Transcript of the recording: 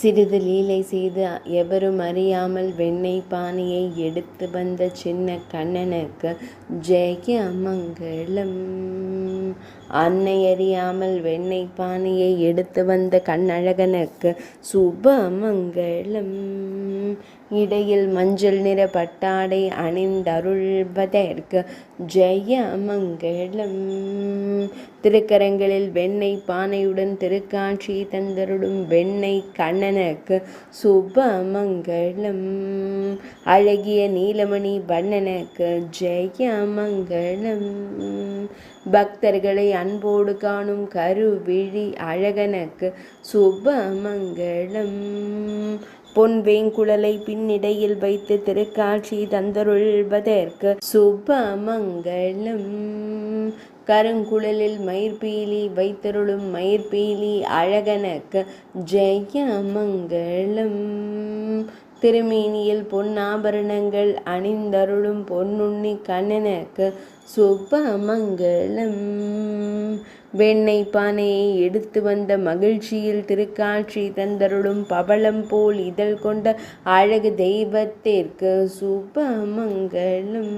சிறிது லீலை செய்து எவரும் அறியாமல் வெண்ணெய் பானையை எடுத்து வந்த சின்ன கண்ணனுக்கு ஜெய மங்களம். அன்னை அறியாமல் வெண்ணெய் பானையை எடுத்து வந்த கண்ணழகனுக்கு சுப மங்களம். இடையில் மஞ்சள் நிற பட்டாடை அணிந்தருள்வதற்கு ஜெய மங்களம். திருக்கரங்களில் வெண்ணெய் பானையுடன் திருக்காட்சி தந்தருடும் வெண்ணெய் கண்ணனுக்கு சுப மங்களம். அழகிய நீலமணி வண்ணனுக்கு ஜெய மங்களம். பக்தர்களை அன்போடு காணும் கருவிழி அழகனுக்கு சுப மங்களம். பொன் வேங்குழலை பின்னிடையில் வைத்து திருக்காட்சி தந்தருள்வதற்கு சுப மங்களம். கருங்குழலில் மயிர்பீலி வைத்தருளும் மயிர்பீலி அழகனுக்கு ஜெய மங்களம். திருமேனியில் பொன்னாபரணங்கள் அணிந்தருளும் பொன்னுண்ணி கண்ணனுக்கு சுப மங்களம். வெண்ணெய் பானையை எடுத்து வந்த மகிழ்ச்சியில் திருக்காட்சி தந்தருளும் பவளம் போல் இதழ் கொண்ட அழகு தெய்வத்திற்கு சுப மங்களம்.